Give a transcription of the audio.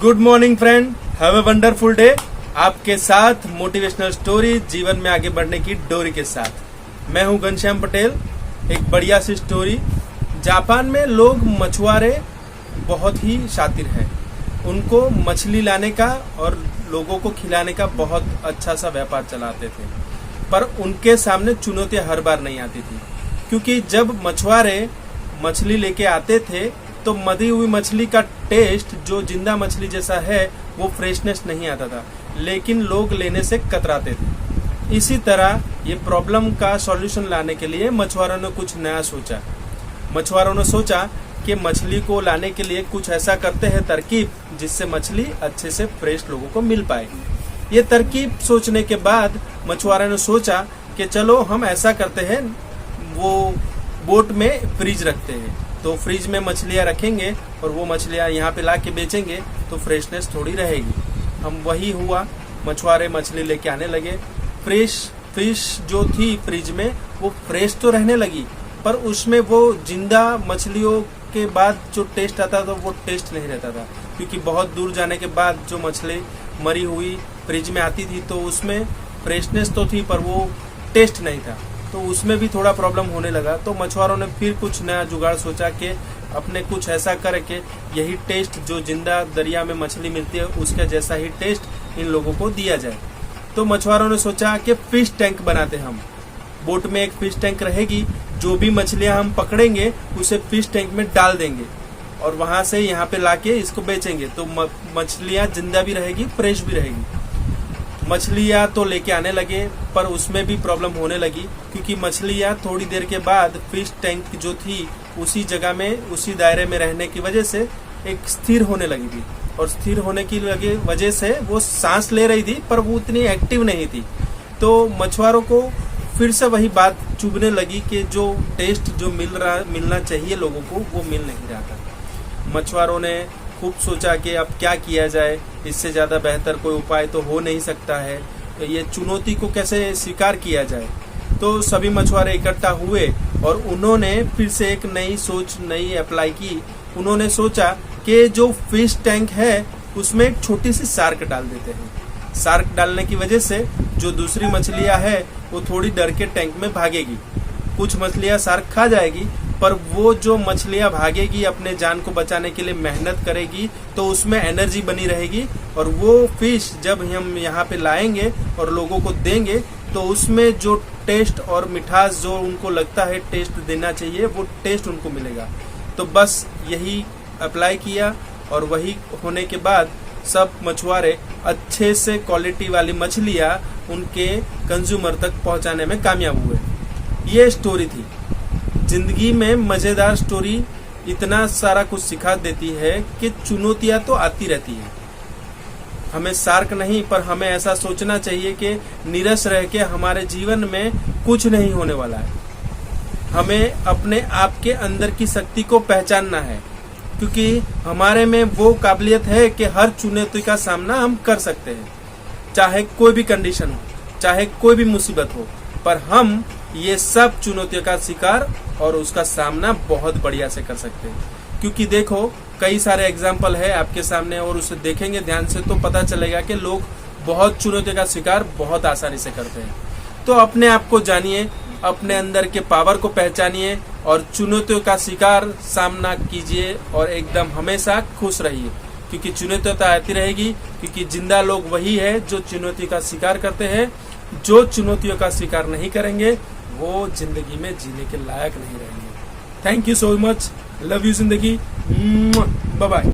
Good morning friend, have a wonderful day. आपके साथ motivational story, जीवन में आगे बढ़ने की डोरी के साथ मैं हूं घनश्याम पटेल। एक बढ़िया सी स्टोरी। जापान में लोग मछुआरे बहुत ही शातिर हैं। उनको मछली लाने का और लोगों को खिलाने का बहुत अच्छा सा व्यापार चलाते थे, पर उनके सामने चुनौतियां हर बार नहीं आती थी, क्योंकि जब मछुआरे मछली लेके आते थे तो मरी हुई मछली का टेस्ट जो जिंदा मछली जैसा है वो फ्रेशनेस नहीं आता था, लेकिन लोग लेने से कतराते थे। इसी तरह ये प्रॉब्लम का सॉल्यूशन लाने के लिए मछुआरों ने कुछ नया सोचा। मछुआरों ने सोचा कि मछली को लाने के लिए कुछ ऐसा करते हैं तरकीब जिससे मछली अच्छे से फ्रेश लोगों को मिल पाए। ये तरकीब सोचने के बाद मछुआरों ने सोचा कि चलो हम ऐसा करते हैं, वो बोट में फ्रिज रखते हैं, तो फ्रिज में मछलियां रखेंगे और वो मछलियां यहाँ पे ला के बेचेंगे तो फ्रेशनेस थोड़ी रहेगी। हम वही हुआ, मछुआरे मछली लेके आने लगे। फ्रेश फिश जो थी फ्रिज में वो फ्रेश तो रहने लगी, पर उसमें वो जिंदा मछलियों के बाद जो टेस्ट आता था वो टेस्ट नहीं रहता था, क्योंकि बहुत दूर जाने के बाद जो मछली मरी हुई फ्रिज में आती थी तो उसमें फ्रेशनेस तो थी पर वो टेस्ट नहीं था, तो उसमें भी थोड़ा प्रॉब्लम होने लगा। तो मछुआरों ने फिर कुछ नया जुगाड़ सोचा कि अपने कुछ ऐसा करके यही टेस्ट जो जिंदा दरिया में मछली मिलती है उसका जैसा ही टेस्ट इन लोगों को दिया जाए। तो मछुआरों ने सोचा कि फिश टैंक बनाते हम। बोट में एक फिश टैंक रहेगी, जो भी मछलियां हम पकड़ेंगे उसे फिश टैंक में डाल देंगे और वहां से यहाँ पे लाके इसको बेचेंगे, तो मछलियां जिंदा भी रहेगी, फ्रेश भी रहेगी। मछलियां तो लेके आने लगे, पर उसमें भी प्रॉब्लम होने लगी, क्योंकि मछलियां थोड़ी देर के बाद फिश टैंक जो थी उसी जगह में, उसी दायरे में रहने की वजह से एक स्थिर होने लगी थी, और स्थिर होने की वजह से वो सांस ले रही थी पर वो उतनी एक्टिव नहीं थी। तो मछुआरों को फिर से वही बात चुभने लगी कि जो टेस्ट जो मिलना चाहिए लोगों को वो मिल नहीं रहा था। मछुआरों ने खूब सोचा कि अब क्या किया जाए, इससे ज्यादा बेहतर कोई उपाय तो हो नहीं सकता है, ये चुनौती को कैसे स्वीकार किया जाए। तो सभी मछुआरे इकट्ठा हुए और उन्होंने फिर से एक नई सोच नई अप्लाई की। उन्होंने सोचा कि जो फिश टैंक है उसमें एक छोटी सी शार्क डाल देते हैं। शार्क डालने की वजह से जो दूसरी मछलियां है वो थोड़ी डर के टैंक में भागेगी। कुछ मछलियां शार्क खा जाएगी, पर वो जो मछलियां भागेगी अपने जान को बचाने के लिए मेहनत करेगी, तो उसमें एनर्जी बनी रहेगी, और वो फिश जब हम यहाँ पे लाएंगे और लोगों को देंगे तो उसमें जो टेस्ट और मिठास जो उनको लगता है टेस्ट देना चाहिए वो टेस्ट उनको मिलेगा। तो बस यही अप्लाई किया, और वही होने के बाद सब मछुआरे अच्छे से क्वालिटी वाली मछलियां उनके कंज्यूमर तक पहुंचाने में कामयाब हुए। ये स्टोरी थी। जिंदगी में मजेदार स्टोरी इतना सारा कुछ सिखा देती है कि चुनौतियां तो आती रहती है। हमें शार्क नहीं, पर हमें ऐसा सोचना चाहिए कि नीरस रह के हमारे जीवन में कुछ नहीं होने वाला है। हमें अपने आप के अंदर की शक्ति को पहचानना है, क्योंकि हमारे में वो काबिलियत है कि हर चुनौती का सामना हम कर सकते हैं, चाहे कोई भी कंडीशन हो, चाहे कोई भी मुसीबत हो, पर हम ये सब चुनौतियों का शिकार और उसका सामना बहुत बढ़िया से कर सकते हैं। क्योंकि देखो कई सारे एग्जाम्पल है आपके सामने, और उसे देखेंगे ध्यान से तो पता चलेगा कि लोग बहुत चुनौतियों का शिकार बहुत आसानी से करते हैं। तो अपने आप को जानिए, अपने अंदर के पावर को पहचानिए और चुनौतियों का शिकार सामना कीजिए, और एकदम हमेशा खुश रहिए, क्योंकि चुनौतियां तो आती रहेगी, क्योंकि जिंदा लोग वही है जो चुनौती का शिकार करते हैं। जो चुनौतियों का शिकार नहीं करेंगे वो जिंदगी में जीने के लायक नहीं रहेंगे। Thank you so much. Love you जिंदगी। Bye bye.